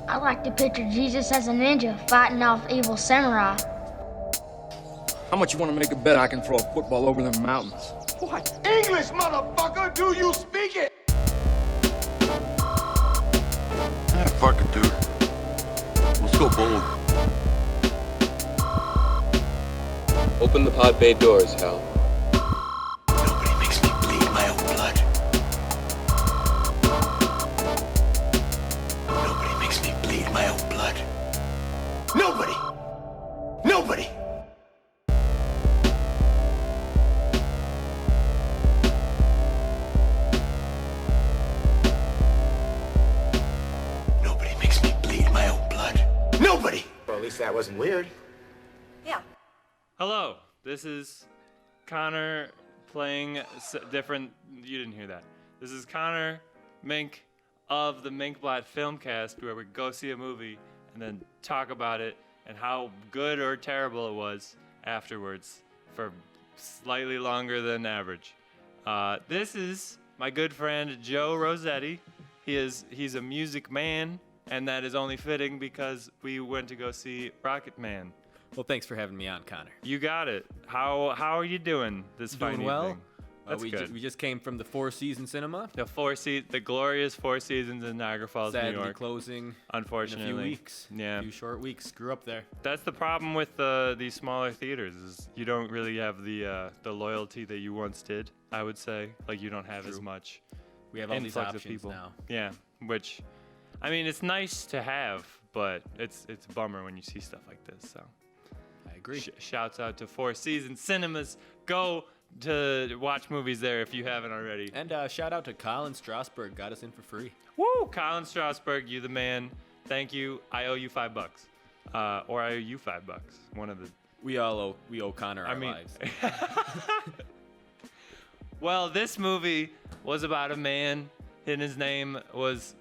I like to picture Jesus as a ninja fighting off evil samurai. How much you want to make a bet I can throw a football over them mountains? What? English, motherfucker! Do you speak it? Ah, fuck it, dude. Let's go bold. Open the pod bay doors, Hal. Nobody makes me bleed my own blood. Nobody makes me bleed my own blood. Nobody! Nobody! Nobody makes me bleed my own blood. Nobody! Well, at least that wasn't weird. Yeah. Hello, this is Connor playing different. You didn't hear that. This is Connor Mink of the Minkblot Filmcast, where we go see a movie and then talk about it and how good or terrible it was afterwards for slightly longer than average. This is my good friend Joe Roscetti. He's a music man, and that is only fitting because we went to go see Rocketman. Well, thanks for having me on, Connor. You got it. How are you doing this fine Doing well. evening? That's good. We just came from the Four Seasons Cinema. The glorious Four Seasons in Niagara Falls, Sadly New York. Closing Unfortunately, in a few weeks. Yeah, a few short weeks. Grew up there. that's the problem with these smaller theaters. Is you don't really have the loyalty that you once did. I would say, like, you don't have as much. We have all these influx of options people now. Yeah, which, I mean, it's nice to have, but it's a bummer when you see stuff like this. So. I agree. Shouts out to Four Seasons Cinemas. Go to watch movies there if you haven't already. And shout out to Colin Strasberg. Got us in for free. Woo! Colin Strasberg, you the man. Thank you. I owe you $5. Or I owe you $5. One of the. We owe Connor our lives. Well, this movie was about a man, and his name was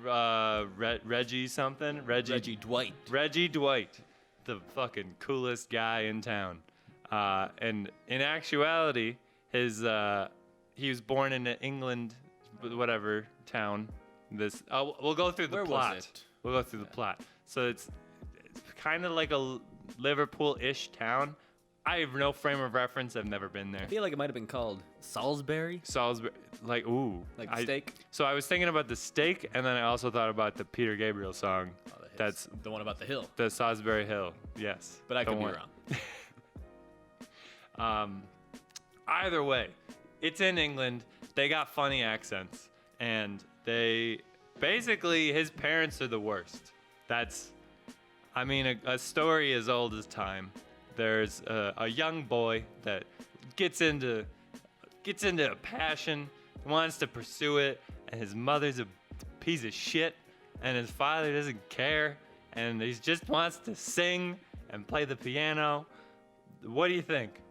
Reggie something. Reggie Dwight. Reggie Dwight, the fucking coolest guy in town. And in actuality, he was born in England, whatever town. We'll go through the Where plot. was it? We'll go through the plot. So it's kind of like a Liverpool-ish town. I have no frame of reference. I've never been there. I feel like it might have been called Salisbury. Salisbury, like, ooh. Like the steak? So I was thinking about the steak, and then I also thought about the Peter Gabriel song. That's the one about the hill. The Salisbury Hill, yes. But I the could be one. wrong. Either way, it's in England. They got funny accents, and basically his parents are the worst. That's, I mean, a story as old as time. There's a young boy that gets into a passion, wants to pursue it, and his mother's a piece of shit, and his father doesn't care, and he just wants to sing and play the piano. What do you think?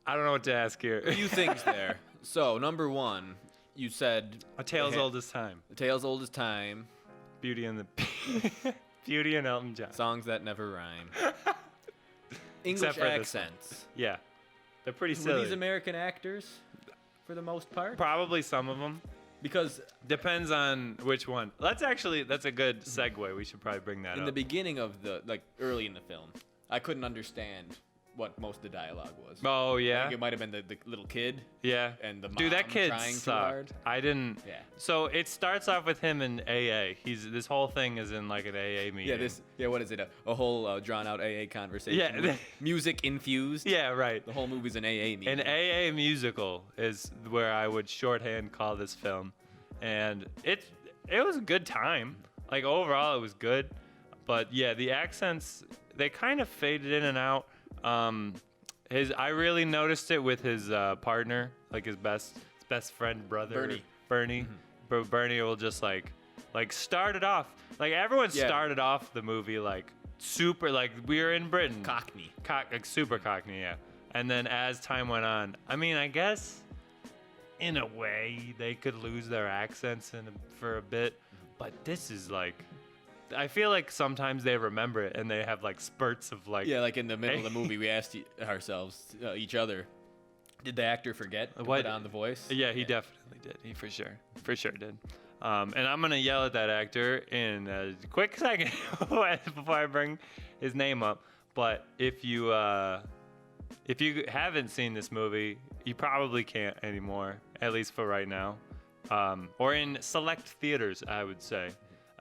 I don't know what to ask here. A few things there. So, number one, you said A Tale's Old as Time. A Tale's Old as Time. Beauty and Elton John. Songs that never rhyme. English for this accents. Yeah, they're pretty Were silly. these American actors, for the most part? Probably some of them. Because Depends on which one. That's a good segue. We should probably bring that in up. the beginning of early in the film, I couldn't understand what most of the dialogue was. Oh, I yeah? think it might have been the little kid. Yeah. And the mom Dude, that kid trying sucked. too hard. I didn't. Yeah. So it starts off with him in AA. This whole thing is in like an AA meeting. What is it? A whole drawn out AA conversation. Yeah. with music infused. Yeah, right. The whole movie's an AA meeting. An AA musical is where I would shorthand call this film. And it was a good time. Like, overall, it was good. But yeah, the accents, they kind of faded in and out. I really noticed it with his partner, like his best friend brother, Bernie. Mm-hmm. Bernie will just like start it off. Like, everyone started off the movie like super, like, we were in Britain. Cockney. Like super Cockney, yeah. And then as time went on, I mean, I guess in a way they could lose their accents for a bit, but this is like, I feel like sometimes they remember it and they have like spurts of like. Yeah, like in the middle of the movie, we asked each other, did the actor forget to put on the voice? Yeah, he definitely did. He for sure did. And I'm gonna yell at that actor in a quick second before I bring his name up. But if you haven't seen this movie, you probably can't anymore, at least for right now, or in select theaters, I would say,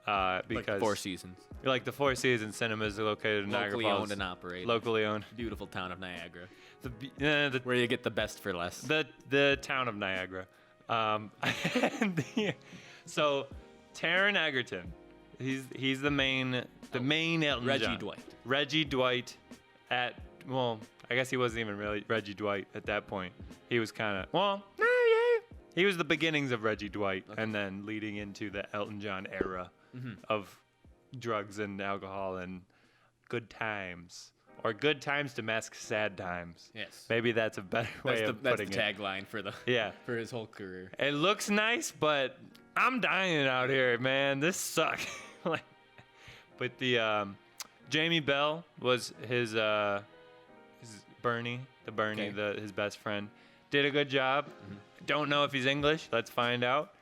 because Like the Four Seasons. Like the Four Seasons cinemas are located in Niagara Locally Falls. owned and operated. Locally owned. Beautiful town of Niagara. The Where you get the best for less. the town of Niagara. So Taron Egerton, he's the main Elton Reggie John. Dwight. Reggie Dwight I guess he wasn't even really Reggie Dwight at that point. He was kind of he was the beginnings of Reggie Dwight, and then leading into the Elton John era of drugs and alcohol and good times. Or good times to mask sad times. Yes. Maybe that's a better way of That's putting the tagline for for his whole career. It looks nice, but I'm dying out here, man. This sucks. But the Jamie Bell was his Bernie, his best friend. Did a good job. Don't know if he's English. Let's find out.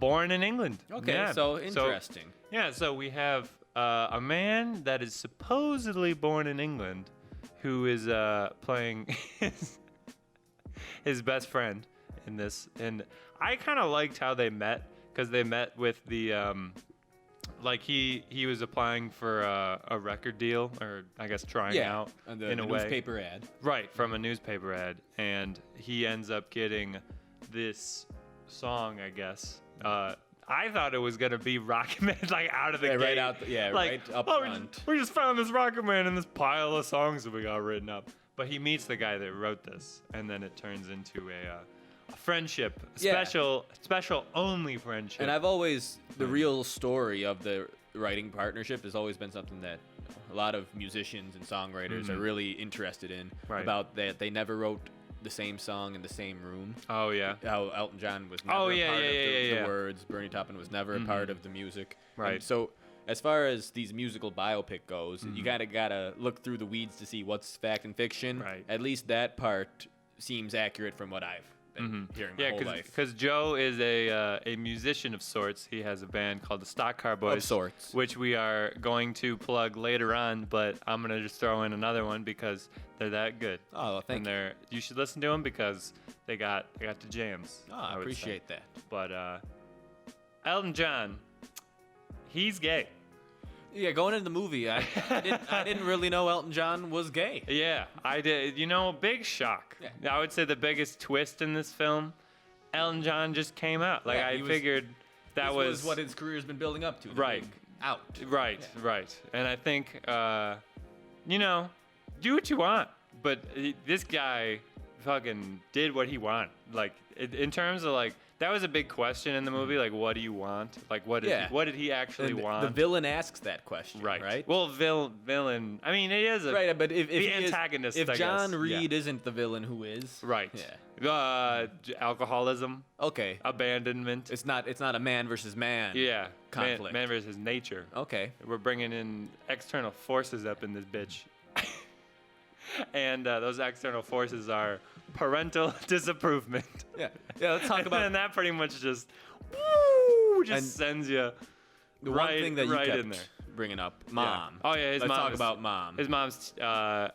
Born in England. Okay, Yeah. so interesting. So we have a man that is supposedly born in England who is playing his best friend in this. And I kind of liked how they met, because they met with the he was applying for a record deal, or I guess trying out in a way. Newspaper ad. Right, from a newspaper ad. And he ends up getting this song, I guess. I thought it was gonna be Rocketman, like out of the gate. Right out. Right up front. We just found this Rocketman in this pile of songs that we got written up. But he meets the guy that wrote this, and then it turns into a friendship, special only friendship. And I've always the real story of the writing partnership has always been something that a lot of musicians and songwriters are really interested in. Right. About that they never wrote the same song in the same room. Oh yeah. How Elton John was never a part of the words. Bernie Taupin was never a part of the music. Right. And so as far as these musical biopic goes, you gotta look through the weeds to see what's fact and fiction. Right. At least that part seems accurate from what I've been hearing my whole life. Because Joe is a musician of sorts. He has a band called the Stock Car Boys, Of sorts. which we are going to plug later on. But I'm gonna just throw in another one because they're that good. Oh, thank you. You should listen to them because they got the jams. Oh, I appreciate that. But Elton John, he's gay. Yeah, going into the movie, I didn't really know Elton John was gay. Yeah, I did. Big shock. Yeah. I would say the biggest twist in this film, Elton John just came out. Like, I figured that This was was what his career's been building up to. the Right. big Out. Right, right. And I think, do what you want. But this guy fucking did what he wanted. Like, in terms of, like, that was a big question in the movie. Like, what do you want? Like, what did he actually And want? The villain asks that question. Right. Right. Well, villain. I mean, he is a Right, but if the he is- antagonist. if I John guess. Reed isn't the villain, who is? Right. Yeah. Alcoholism, Okay. abandonment. It's not a man versus man. Yeah. Conflict. Man versus nature. Okay. We're bringing in external forces up in this bitch. And those external forces are parental disapproval. Yeah. Yeah. Let's talk about And that pretty much just And sends you the right, one thing that you right kept in there. bringing up. Mom. Yeah. Oh yeah, his Let's mom. talk about mom. His mom's. I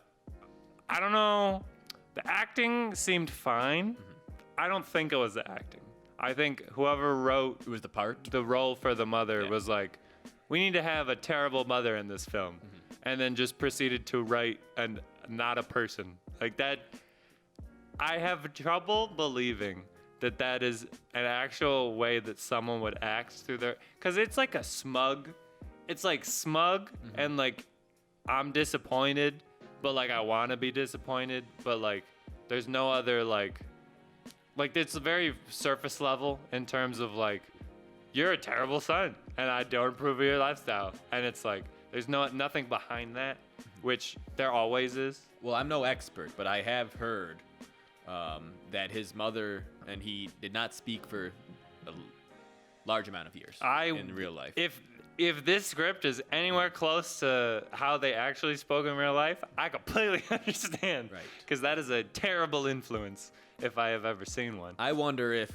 don't know. The acting seemed fine. I don't think it was the acting. I think whoever wrote It was the part. the role for the mother Yeah. was like, we need to have a terrible mother in this film, and then just proceeded to write and not a person like that. I have trouble believing that is an actual way that someone would act through their, because it's like a smug. It's like smug and like, I'm disappointed, but like I want to be disappointed, but like there's no other like it's very surface level in terms of like, you're a terrible son and I don't approve of your lifestyle, and it's like there's nothing behind that, which there always is. Well, I'm no expert, but I have heard that his mother and he did not speak for a large amount of years in real life. If this script is anywhere close to how they actually spoke in real life, I completely understand. Right. Because that is a terrible influence if I have ever seen one. I wonder if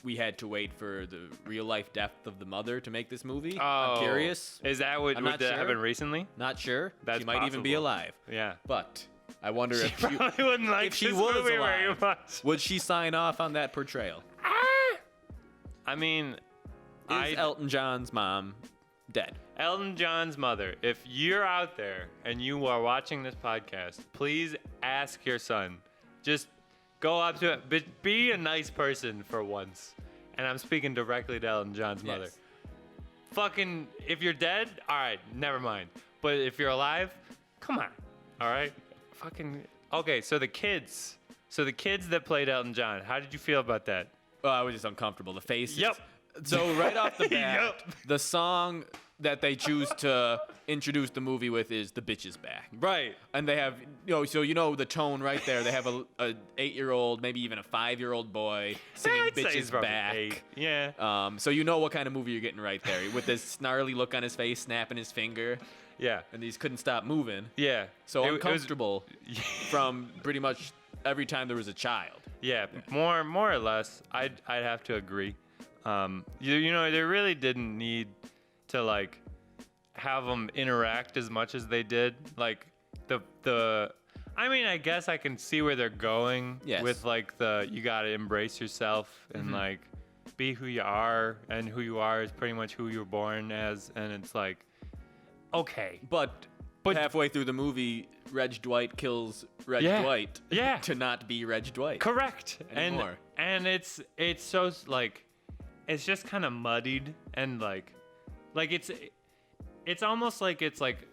we had to wait for the real life death of the mother to make this movie. Oh, I'm curious. Is that what I'm not that sure. happened recently? Not sure. That's she might even be possible. alive. Yeah. But I wonder if she, Probably wouldn't like if she this was movie very alive, much. would she sign off on that portrayal? I mean, Is Elton John's mom dead? Elton John's mother, if you're out there and you are watching this podcast, please ask your son. Just go up to it. But be a nice person for once. And I'm speaking directly to Elton John's mother. Yes. Fucking, if you're dead, all right, never mind. But if you're alive, come on. All right? Fucking, okay, so the kids that played Elton John, how did you feel about that? Well, I was just uncomfortable. The faces. Yep. So right off the bat, Yep. the song that they choose to introduce the movie with is "The Bitch Is Back." Right. And they have, so the tone right there. They have a 8-year-old, maybe even a 5-year-old boy singing I'd say "Bitch he's Is probably Back." 8. Yeah. So you know what kind of movie you're getting right there, with this snarly look on his face, snapping his finger, Yeah. and these couldn't stop moving. Yeah. So It was- uncomfortable from pretty much every time there was a child. Yeah, more or less, I'd have to agree. They really didn't need to like have them interact as much as they did. Like I mean, I guess I can see where they're going with like you gotta embrace yourself and like be who you are, and who you are is pretty much who you're born as, and it's like, okay, But halfway through the movie, Reg Dwight kills Reg Yeah. Dwight Yeah. to not be Reg Dwight. correct, Anymore. and it's so like, it's just kind of muddied, and like it's almost like it's like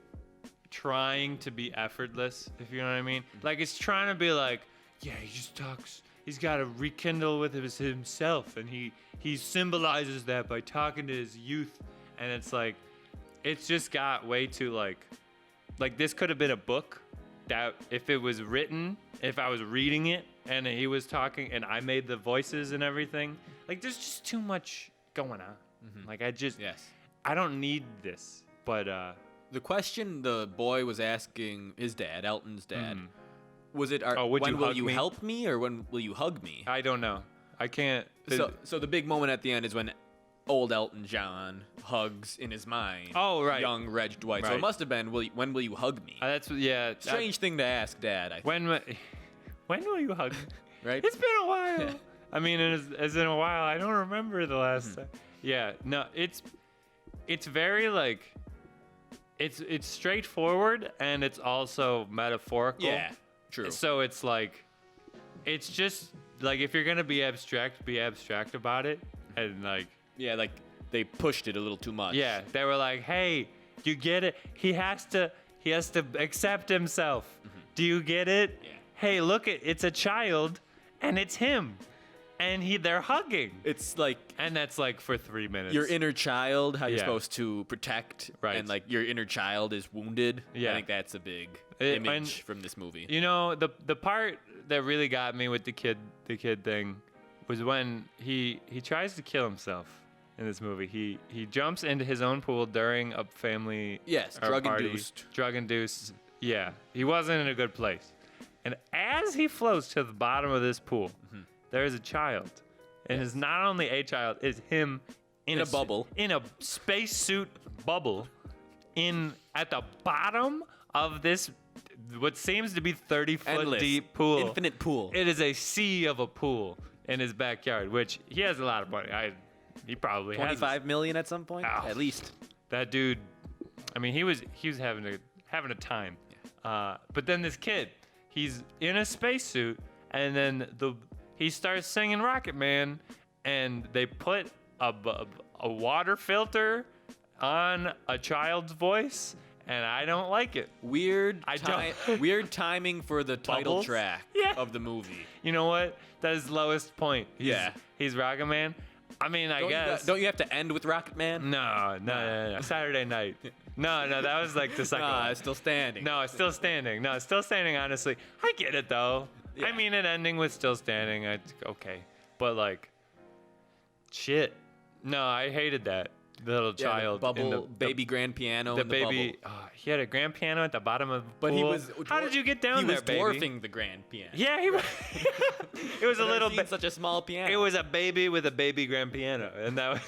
trying to be effortless, if you know what I mean. Like it's trying to be like, yeah, he just talks, he's got to rekindle with himself, and he symbolizes that by talking to his youth, and it's like, it's just got way too like this could have been a book that if it was written, if I was reading it and he was talking and I made the voices and everything, like there's just too much going on. Like I don't need this. But The question the boy was asking his dad, Elton's dad, was it, would when you will hug you me? help me, or when will you hug me? I don't know. I can't. So the big moment at the end is when old Elton John hugs in his mind young Reg Dwight. So Right. it must have been, when will you hug me? That's Strange thing to ask Dad, I think. When will you hug me? Right? It's been a while. I mean, as in a while. I don't remember the last time. Yeah. No. It's very like. It's straightforward, and it's also metaphorical. Yeah, true. So it's like, it's just like, if you're gonna be abstract about it, and like. Yeah, like they pushed it a little too much. Yeah, they were like, "Hey, you get it? He has to accept himself. Do you get it? Yeah. Hey, look, it's a child, and it's him, and they're hugging. It's like, And that's like for 3 minutes. your inner child, how you're Yeah. supposed to protect, Right. and like your inner child is wounded. Yeah. I think that's a big And- image from this movie. You know, the part that really got me with the kid thing was when he tries to kill himself in this movie. He jumps into his own pool during a family party. Drug-induced. Yeah, he wasn't in a good place. And as he floats to the bottom of this pool, there is a child. And it's not only a child, it's him in a bubble. In a spacesuit bubble at the bottom of this, what seems to be 30-foot Endless. deep pool. Infinite pool. It is a sea of a pool in his backyard, which he has a lot of money. He probably has 25 million at some point, Oh. at least. that dude. I mean, he was having a time. But then this kid, he's in a spacesuit, and then he starts singing Rocketman, and they put a water filter on a child's voice, and I don't like it. Weird don't- timing for the title Bubbles? track Yeah. of the movie. You know what? That is lowest point. Yeah. He's Rocketman. I mean, I guess. Don't you have to end with Rocketman? No. Saturday night. No, that was like the second Nah, one. it's still standing. No, it's still standing. No, it's still standing, honestly. I get it, though. Yeah. I mean, an ending with still standing, okay. But, like, shit. No, I hated that. little child. Bubble baby grand piano. The in baby. bubble. He had a grand piano at the bottom of the But pool. he was. How did you get down there, baby? He was dwarfing the grand piano. Yeah, he was. It was a little bit. Such a small piano. It was a baby with a baby grand piano, and that was,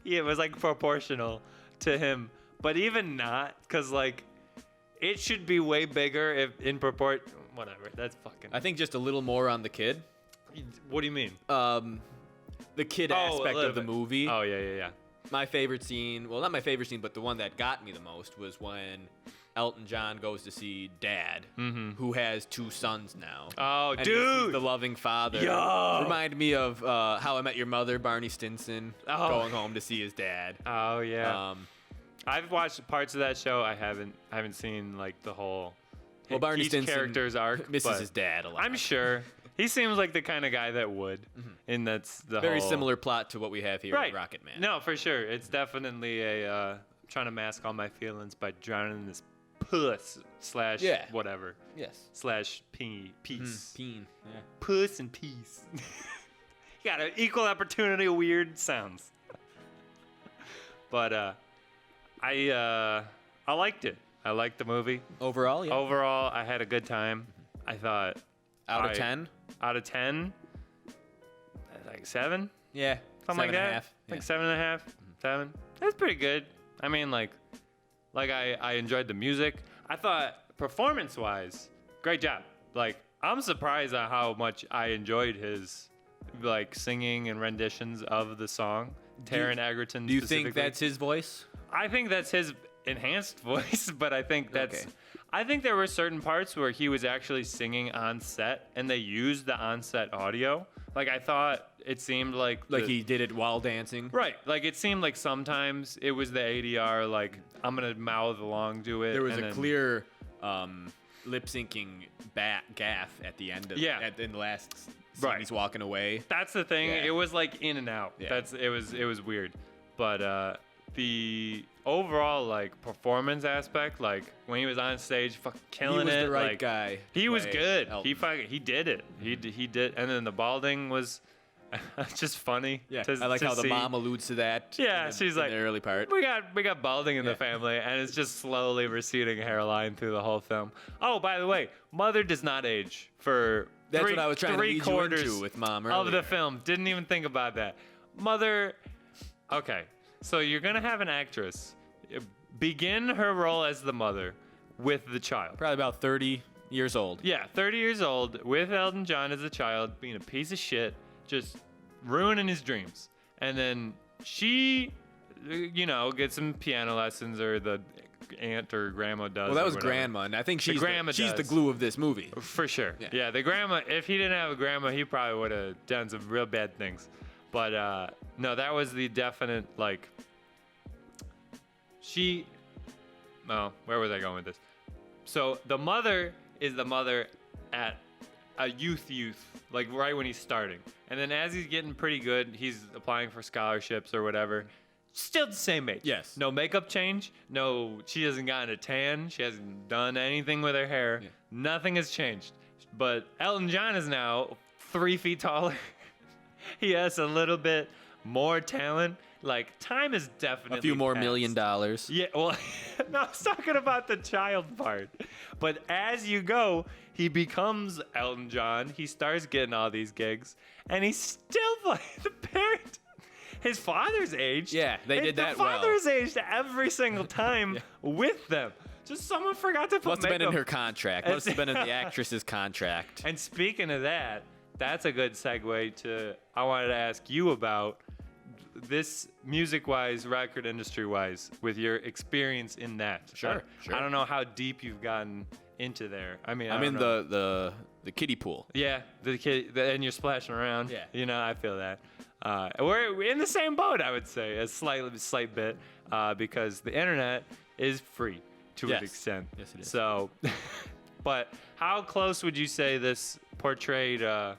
it was like proportional to him. But even not, because like, it should be way bigger if in purport. Whatever. That's fucking. I think just a little more on the kid. What do you mean? The kid aspect of the movie. Oh yeah. My favorite scene, well, not my favorite scene, but the one that got me the most was when Elton John goes to see Dad, who has 2 sons now. Oh, and dude! he's the loving father. Yo! Reminded me of How I Met Your Mother, Barney Stinson going home to see his dad. Oh yeah. I've watched parts of that show. I haven't seen like the whole. Well, Barney each Stinson character's arc. misses his dad a lot. I'm sure he seems like the kind of guy that would, and that's the very whole... similar plot to what we have here right. in Rocketman. No, for sure. It's definitely a trying to mask all my feelings by drowning in this puss slash whatever. Yes. Slash peace. Peen. Yeah. Puss and peace. You got an equal opportunity of weird sounds. But I liked it. I liked the movie. Overall, yeah. Overall, I had a good time. I thought. Out of 10? Out of 10, like 7? Yeah. Something like that. 7.5. Like 7.5, 7. That's pretty good. I mean, like I enjoyed the music. I thought performance-wise, great job. Like, I'm surprised at how much I enjoyed his like singing and renditions of the song. Taron Egerton. Do you think that's his voice? I think that's his enhanced voice, but I think that's. Okay. I think there were certain parts where he was actually singing on set, and they used the on-set audio. Like I thought it seemed like he did it while dancing. Right. Like it seemed like sometimes it was the ADR. Like I'm gonna mouth along to it. There was a clear lip syncing gaff at the end of in the last scene. Right. He's walking away. That's the thing. Yeah. It was like in and out. Yeah. It was weird, but the overall like performance aspect, like when he was on stage, fucking killing it. He was the right like, guy. He was good. Elton. He did it. He did. And then the balding was just funny. Yeah. To, I like to how see. the mom alludes to that. Yeah, she's like in the early part. We got balding in the family, and it's just slowly receding hairline through the whole film. Oh, by the way, Mother does not age for. That's what I was trying to lead you into with Mom earlier. Of the film. Didn't even think about that. Mother, okay. So you're going to have an actress begin her role as the mother with the child. Probably about 30 years old. Yeah, 30 years old with Elton John as a child, being a piece of shit, just ruining his dreams. And then she, gets some piano lessons, or the aunt or grandma does. Well, that was grandma, and I think she's the glue of this movie. For sure. Yeah, the grandma, if he didn't have a grandma, he probably would have done some real bad things. But no, that was the definite, like, where was I going with this? So the mother is the mother at a youth, like right when he's starting. And then as he's getting pretty good, he's applying for scholarships or whatever. Still the same age. Yes. No makeup change. No, she hasn't gotten a tan. She hasn't done anything with her hair. Yeah. Nothing has changed. But Elton John is now 3 feet taller. He has a little bit more talent. Like, time is definitely a few more passed. $1 million. Yeah, well, no, I was talking about the child part. But as you go, he becomes Elton John. He starts getting all these gigs, and he's still like the parent. His father's aged. Yeah, they did that well. The father's aged every single time with them. Just someone forgot to put Must have been in her contract. Must have been in the actress's contract. And speaking of that, that's a good segue to I wanted to ask you about this music-wise, record industry-wise, with your experience in that. Sure. I don't know how deep you've gotten into there. I mean, I'm in the kiddie pool. Yeah, and you're splashing around. Yeah. I feel that. We're in the same boat, I would say, a slight bit, because the internet is free to an extent. Yes, it is. So, but how close would you say this portrayed I've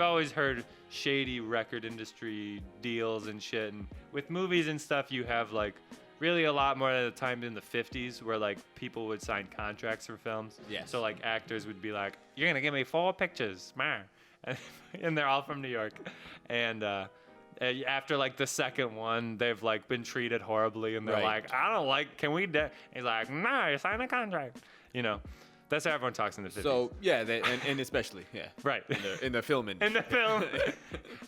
always heard shady record industry deals and shit, and with movies and stuff, you have like really a lot more at the time in the 50s where like people would sign contracts for films. Yes. So like actors would be like, you're gonna give me 4 pictures, man. And they're all from New York. And after like the second one, they've like been treated horribly, and they're Right. like, I don't like. Can we? He's like, no, you sign a contract. You know, that's how everyone talks in the 50s. So yeah, and especially right in the film industry. in the film,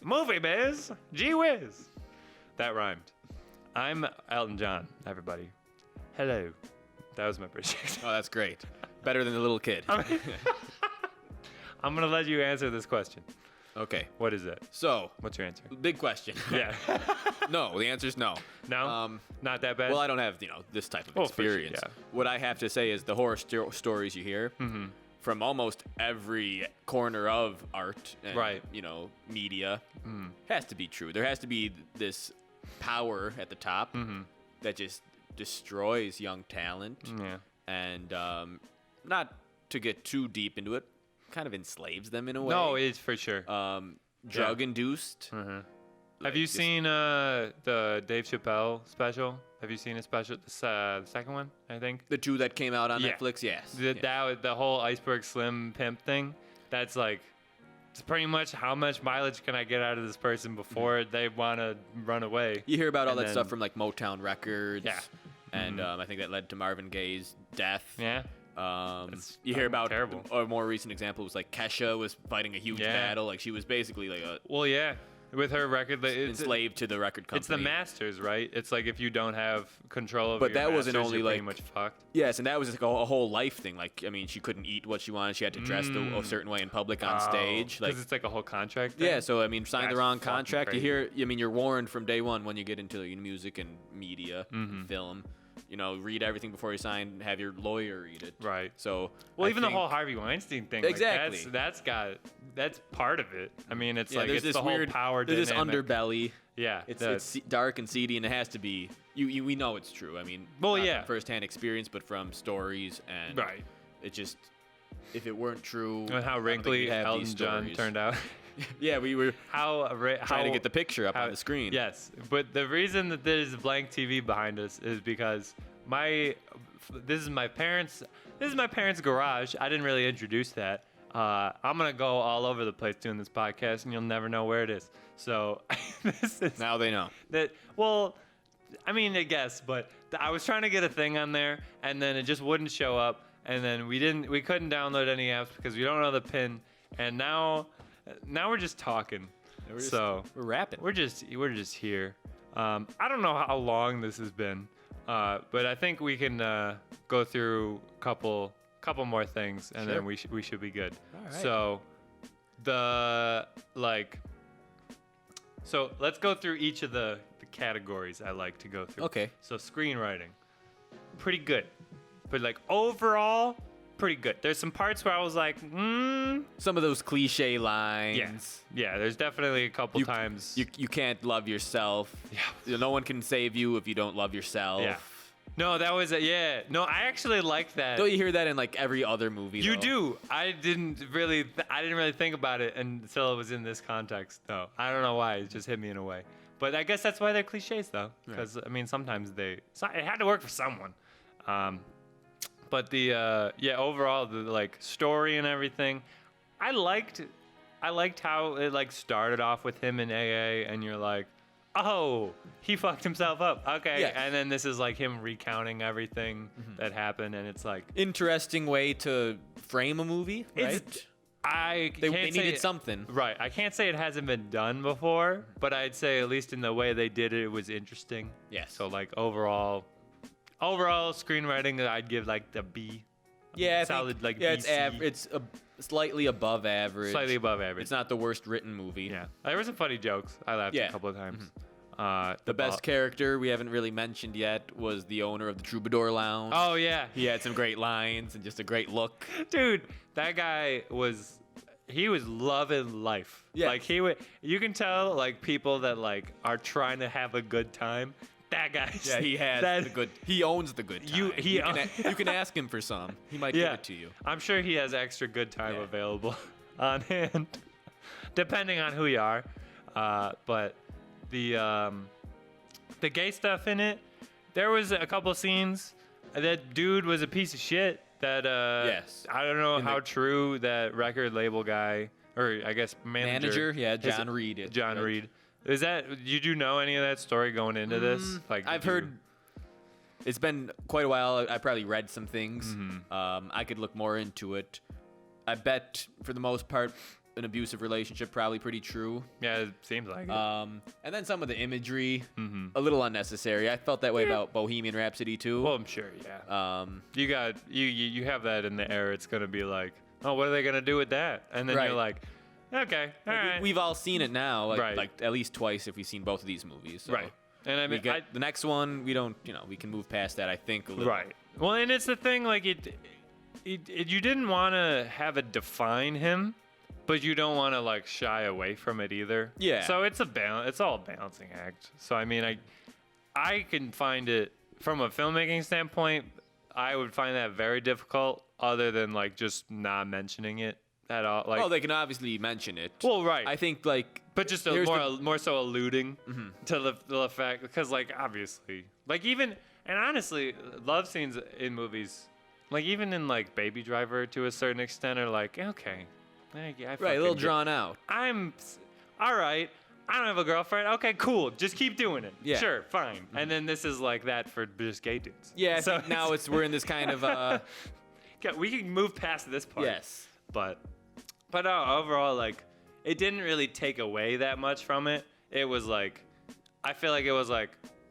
movie biz, gee whiz, that rhymed. I'm Elton John, everybody. Hello. That was my British accent. Oh, that's great. Better than the little kid. I'm gonna let you answer this question. Okay. What is it? So, What's your answer? big question. Yeah. No, the answer is no. No? Not that bad? Well, I don't have this type of Oh, for sure, experience. yeah. What I have to say is the horror stories you hear from almost every corner of art and Right. media has to be true. There has to be this power at the top that just destroys young talent. Yeah. And not to get too deep into it, kind of enslaves them in a way. No, it's for sure. Drug-induced. Have you seen the Dave Chappelle special? Have you seen his special? The second one, I think. The two that came out on Yeah. Netflix, yes. The whole Iceberg Slim pimp thing. That's like, it's pretty much how much mileage can I get out of this person before they want to run away. You hear about all And that then- stuff from like Motown Records. Yeah. And I think that led to Marvin Gaye's death. Yeah. You hear about terrible. a more recent example was like Kesha was fighting a huge Yeah. battle. Like she was basically like Well, yeah. With her record, it's enslaved to the record company. It's the masters, right? It's like if you don't have control over But your that wasn't masters, only, you're pretty like- much fucked. Yes, and that was like a whole life thing. Like, I mean, she couldn't eat what she wanted. She had to dress a certain way in public on stage. Like, Because it's like a whole contract thing. yeah, so I mean, sign the That's wrong fucking contract. crazy. I mean, you're warned from day one when you get into music and media, film. Read everything before you sign. Have your lawyer read it. Right. So, Well, I even think- the whole Harvey Weinstein thing. Exactly. Like that's part of it. I mean, it's Yeah, like there's it's this the whole weird power There's this dynamic. underbelly. Yeah. It's dark and seedy, and it has to be. We know it's true. I mean, Well, not yeah. from firsthand experience, but from stories and Right. It just, if it weren't true, And how I don't think wrinkly we'd have Elton these John stories. turned out. Yeah, we were how trying to get the picture up how- on the screen. Yes, but the reason that there's a blank TV behind us is because this is my parents' garage. I didn't really introduce that. I'm gonna go all over the place doing this podcast, and you'll never know where it is. So this is Now they know. that. Well, I mean, I guess, but I was trying to get a thing on there, and then it just wouldn't show up, and then we couldn't download any apps because we don't know the pin, and now we're just talking. We're rapping. We're just here. I don't know how long this has been, but I think we can go through a couple more things, and then we should be good. All right. So let's go through each of the categories I like to go through. Okay. So screenwriting, pretty good, but like overall, pretty good. There's some parts where I was like, Some of those cliche lines. yes, yeah. There's definitely a couple times. You can't love yourself. Yeah. No one can save you if you don't love yourself. Yeah. No, that was yeah. No, I actually like that. Don't you hear that in like every other movie? You though? do. I didn't really think about it until it was in this context, though. I don't know why. It just hit me in a way. But I guess that's why they're cliches, though. Because I mean, sometimes it had to work for someone. But the overall the like story and everything, I liked how it like started off with him in AA, and you're like, oh, he fucked himself up. Okay. Yes. And then this is like him recounting everything that happened, and it's like Interesting way to frame a movie, right? They needed something. Right. I can't say it hasn't been done before, but I'd say at least in the way they did it, it was interesting. Yes. So like overall screenwriting, I'd give like the B. Yeah, Solid, like it's BC. it's slightly above average. Slightly above average. It's not the worst written movie. Yeah. There were some funny jokes. I laughed Yeah. a couple of times. The best character we haven't really mentioned yet was the owner of the Troubadour Lounge. Oh yeah. He had some great lines and just a great look. Dude, that guy was loving life. Yes. Like you can tell like people that like are trying to have a good time. That guy. Yeah, he has the good. He owns the good time. You can ask him for some. He might give it to you. I'm sure he has extra good time Yeah. available on hand, depending on who you are. But the gay stuff in it, there was a couple scenes. That dude was a piece of shit. That Yes. I don't know how true that record label guy, or I guess manager. Yeah, John Reed. John Reed. Is that? Did you know any of that story going into this? Like, I've heard. It's been quite a while. I probably read some things. I could look more into it. I bet, for the most part, an abusive relationship probably pretty true. Yeah, it seems like it. And then some of the imagery, a little unnecessary. I felt that way about Bohemian Rhapsody too. Well, I'm sure. Yeah. You have that in the air. It's gonna be like, oh, what are they gonna do with that? And then you're like, okay, all right. We've all seen it now, Right. like at least twice if we've seen both of these movies. So Right. And I mean, the next one, we don't, we can move past that. I think a little. Right. Well, and it's the thing, like you didn't want to have it define him, but you don't want to like shy away from it either. Yeah. So it's it's all a balancing act. So I mean, I can find it from a filmmaking standpoint. I would find that very difficult, other than like just not mentioning it at all. Like, they can obviously mention it. Well, right. I think like, but just more so alluding to the fact, because like obviously, like even, and honestly, love scenes in movies, like even in like Baby Driver to a certain extent, are like, okay, I right, a little drawn out. I'm all right. I don't have a girlfriend. Okay, cool. Just keep doing it. Yeah. Sure, fine. And then this is like that for just gay dudes. Yeah. I So think now we're in this kind of. we can move past this part. Yes. But overall, like, it didn't really take away that much from it. It was like, I feel like it was like,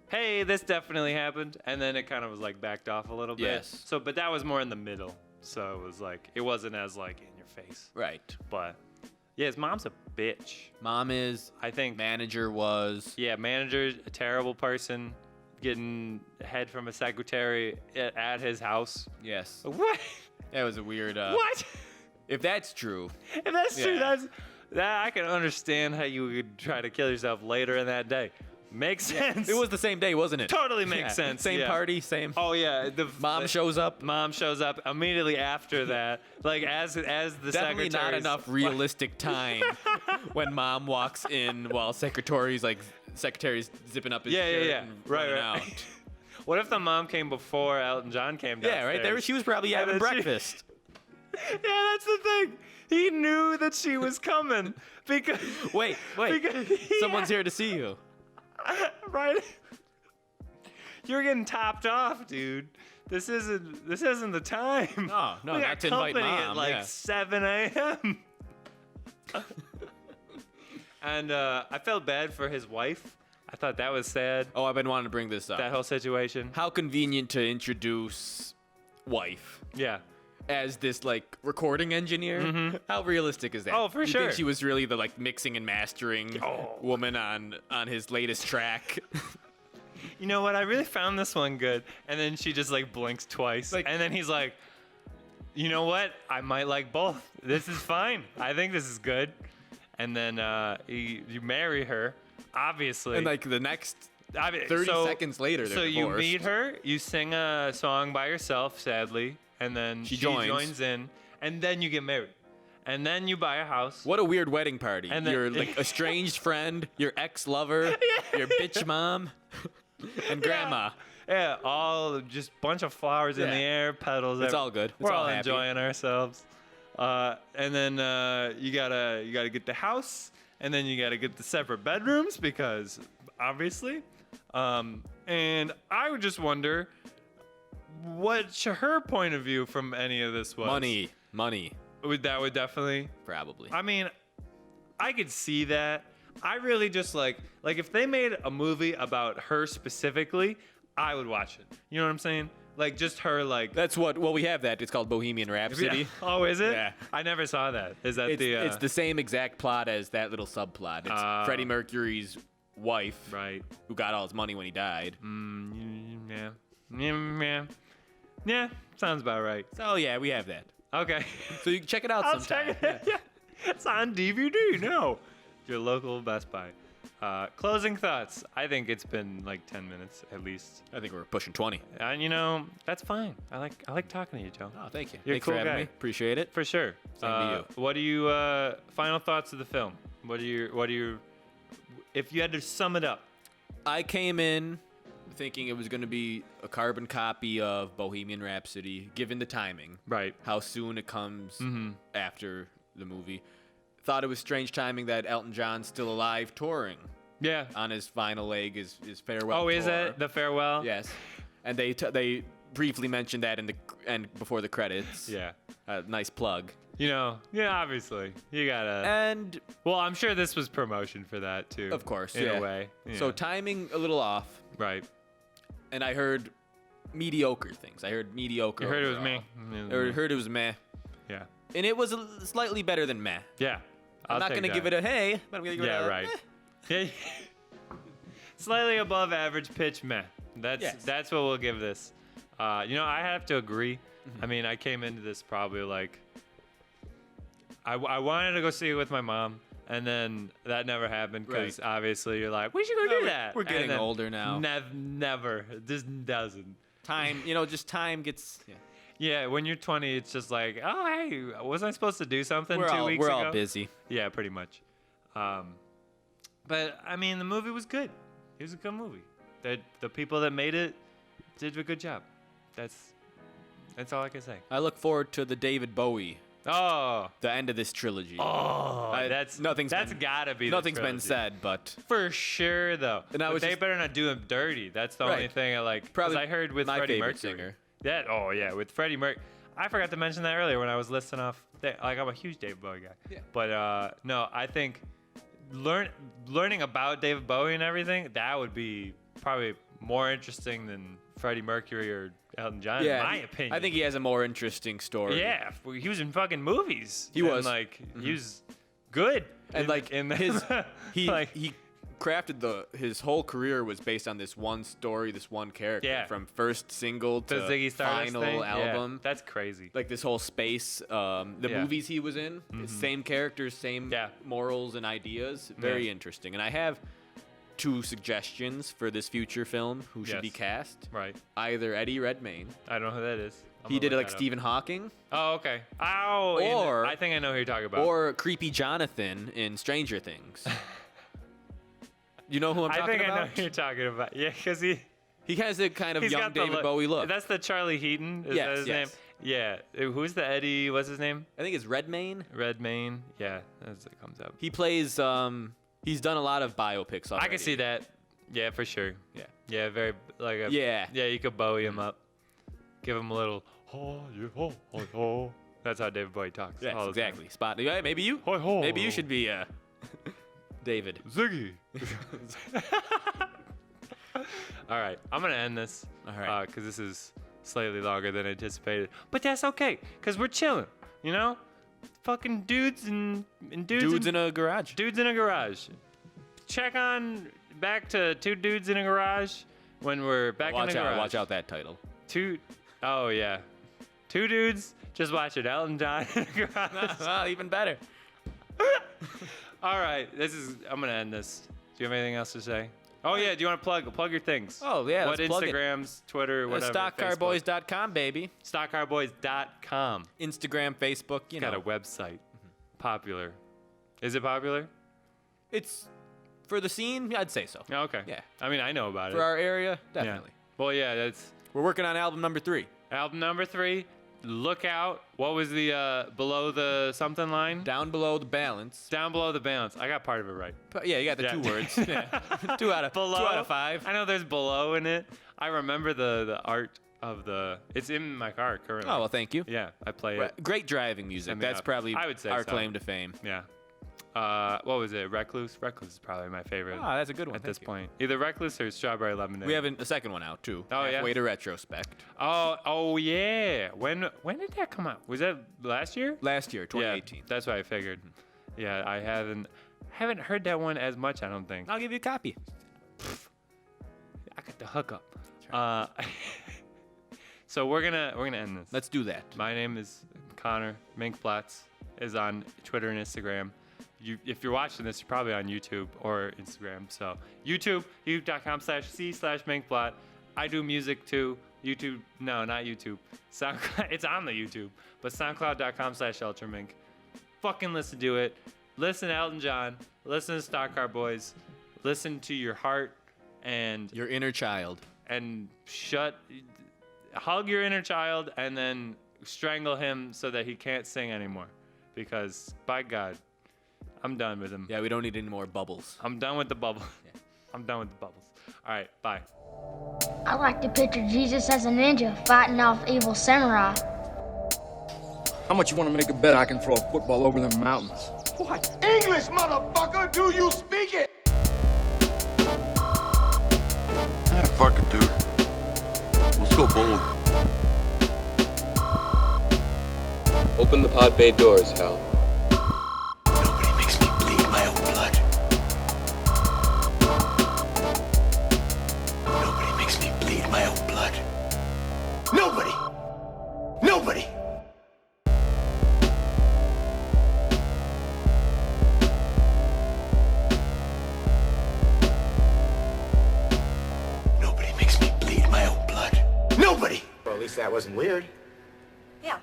hey, this definitely happened, and then it kind of was like backed off a little bit. Yes. So, but that was more in the middle. So it was like, it wasn't as like in your face. Right. But yeah, his mom's a bitch. Mom is. I think. Manager was. Yeah, manager's a terrible person, getting head from a secretary at his house. Yes. What? That was a weird. What? If that's true. If that's true, that I can understand how you would try to kill yourself later in that day. Makes sense. It was the same day, wasn't it? Totally makes sense. Same party, same. Oh yeah, Mom shows up. Mom shows up immediately after that. Like as the Definitely secretary's not enough realistic time when Mom walks in while secretary's zipping up his shirt and running out. What if the mom came before Elton John came downstairs? Yeah, right there. She was probably having breakfast. Yeah, that's the thing. He knew that she was coming because. Wait. Because, Someone's here to see you. Right? You're getting topped off, dude. This isn't the time. No, we not got to invite company Mom. at like 7 a.m. And I felt bad for his wife. I thought that was sad. Oh, I've been wanting to bring this up. That whole situation. How convenient to introduce wife Yeah. as this like recording engineer. How realistic is that? Oh, for You sure. think she was really the like mixing and mastering woman on his latest track? You know what? I really found this one good. And then she just like blinks twice. Like- and then he's like, you know what? I might like both. This is fine. I think this is good. And then you marry her, obviously. And like the next 30 so- seconds later, they're So you divorced. meet her, you sing a song by yourself, sadly, and then she joins in, and then you get married. And then you buy a house. What a weird wedding party. And then- Your like estranged friend, your ex-lover, your bitch mom, and grandma. Yeah, all just bunch of flowers in the air, petals. It's all good. It's We're all all happy. enjoying ourselves. And then you gotta get the house, and then you gotta get the separate bedrooms because obviously. And I would just wonder what her point of view from any of this was. Money. That would definitely. Probably. I mean, I could see that. I really just like if they made a movie about her specifically, I would watch it. You know what I'm saying? Like just her like. That's what. Well, we have that. It's called Bohemian Rhapsody. Yeah. Oh, is it? Yeah. I never saw that. Is that It's the same exact plot as that little subplot. It's Freddie Mercury's wife, right? who got all his money when he died. Yeah. Sounds about right. So yeah, we have that. Okay. So you can check it out I'll sometime. check it. Yeah. It's on DVD. No. Your local Best Buy. Closing thoughts. I think it's been like 10 minutes at least. I think we're pushing 20. And that's fine. I like talking to you, Joe. Oh, thank you. You're Thanks a cool for having guy. me. Appreciate it. For sure. Same to you. What do you final thoughts of the film? What do you if you had to sum it up? I came in thinking it was going to be a carbon copy of Bohemian Rhapsody, given the timing. Right. How soon it comes after the movie. Thought it was strange timing that Elton John's still alive touring Yeah. On his final leg, his farewell. Oh, is tour. it the farewell? Yes. And they briefly mentioned that in the end before the credits. Yeah. Nice plug. Yeah, obviously. You gotta. And Well, I'm sure this was promotion for that, too. of course, In yeah. a way. So Yeah. timing a little off, Right. and I heard mediocre things. I heard mediocre. You heard it was overall. me. I heard it was meh. Yeah. And it was slightly better than meh. Yeah. I'm not going to give it a hey, but I'm going to give it a right. meh. Yeah. Slightly above average pitch, meh. That's what we'll give this. I have to agree. I mean, I came into this probably like I wanted to go see it with my mom, and then that never happened because obviously you're like, we should go do that. We're getting And then older now. Never. This doesn't. Time, just time gets. Yeah. Yeah, when you're 20, it's just like, oh, hey, wasn't I supposed to do something We're 2 all, weeks we're ago? all busy. Yeah, pretty much. But I mean, the movie was good. It was a good movie. The people that made it did a good job. That's all I can say. I look forward to the David Bowie, Oh, the end of this trilogy. that's Nothing's gotta be. Nothing's the been trilogy. said, but For sure, though. And I But was they just- better not do him dirty. That's the only Right. thing I like. 'Cause Probably I heard with my Freddie favorite Mercury. singer. With Freddie Mercury. I forgot to mention that earlier when I was listing off. I'm a huge David Bowie guy. Yeah. But no, I think learning about David Bowie and everything, that would be probably more interesting than Freddie Mercury or Elton John, in my opinion. I think he has a more interesting story. Yeah, he was in fucking movies. He and, was. like he was good. And in his he like, he crafted his whole career was based on this one story, this one character. Yeah. From first single the to Ziggy Stardust final thing? album. Yeah, that's crazy. Like this whole space, the Yeah. movies he was in, same characters, same Yeah. morals and ideas. Very interesting. And I have 2 suggestions for this future film who should be Yes. cast. Right. Either Eddie Redmayne. I don't know who that is. I'm He gonna did it look like that up. Stephen Hawking. Oh, okay. Oh, Or- I think I know who you're talking about. Or Creepy Jonathan in Stranger Things. You know who I'm I talking think about? I know who you're talking about. Yeah, because he He has a kind of he's young got the David look. Bowie look. That's the Charlie Heaton. Is Yes, that his yes. name? Yeah. Who's the Eddie? What's his name? I think it's Redmayne. Redmayne. Yeah, that's what comes up. He plays. He's done a lot of biopics already. I can see that. Yeah, for sure. Yeah. Yeah, very like a, Yeah. Yeah, you could Bowie him up. Give him a little ho, ho, ho, ho. That's how David Bowie talks. Yes, all the time. exactly. Spot. Yeah, maybe you. Hoi, ho. Maybe you should be David. Ziggy. All right, I'm gonna end this. All right. Because this is slightly longer than anticipated, but that's okay. Cause we're chilling, you know. Fucking dudes and Dudes in a garage. dudes in a garage. Check on back to 2 dudes in a garage when we're back in the garage. Watch out that title. 2 dudes just watching Elton John in a garage. Even better. All right, I'm gonna end this. Do you have anything else to say? Oh yeah, do you want to plug your things? Oh, yeah, What let's plug it. Instagrams, Twitter, whatever. Facebook. StockCarBoys.com, baby. StockCarBoys.com. Instagram, Facebook. You Got know, a website. Popular. Is it popular? it's for the scene. I'd say so. Oh, okay. Yeah. I mean, I know about For it. our area, Yeah. definitely. Well, yeah, that's We're working on album number 3. album number 3. Look out. What was the below the something line? Down below the balance. Down below the balance. I got part of it right. But yeah, you got the Yeah. 2 words. Yeah. 2 out of Below. 2 out of 5. I know there's below in it. I remember the art of the. It's in my car currently. Oh well, thank you. Yeah, I play it. Great driving music. And the That's app. probably I would say our so. claim to fame. Yeah. What was it? Recluse. Recluse is probably my favorite. Ah, that's a good one. at this Thank you. point. Either Recluse or Strawberry Lemonade. We have a second one out too. Oh, yeah? Halfway to retrospect. Oh yeah. When did that come out? Was that last year? Last year, 2018. Yeah, that's what I figured. Yeah, I haven't heard that one as much. I don't think. I'll give you a copy. I got the hookup. So we're gonna end this. Let's do that. My name is Connor. Minkblot is on Twitter and Instagram. If you're watching this, you're probably on YouTube or Instagram. So YouTube, youtube.com/c/Minkblot. I do music too. YouTube, no, not YouTube. SoundCloud, it's on the YouTube, but SoundCloud.com/UltraMink. Fucking listen to it. Listen to Elton John. Listen to Stock Car Boys. Listen to your heart and Your inner child. hug your inner child and then strangle him so that he can't sing anymore. Because by God, I'm done with him. Yeah, we don't need any more bubbles. I'm done with the bubble. Yeah. I'm done with the bubbles. All right, bye. I like to picture Jesus as a ninja fighting off evil samurai. How much you want to make a bet I can throw a football over them mountains? What? English, motherfucker! Do you speak it? Yeah, fuck it, dude. Let's go bowling. Open the pod bay doors, Hal. Nobody makes me bleed my own blood. Nobody makes me bleed my own blood. Nobody! Nobody! Nobody makes me bleed my own blood. Nobody! Well, at least that wasn't weird. Yeah.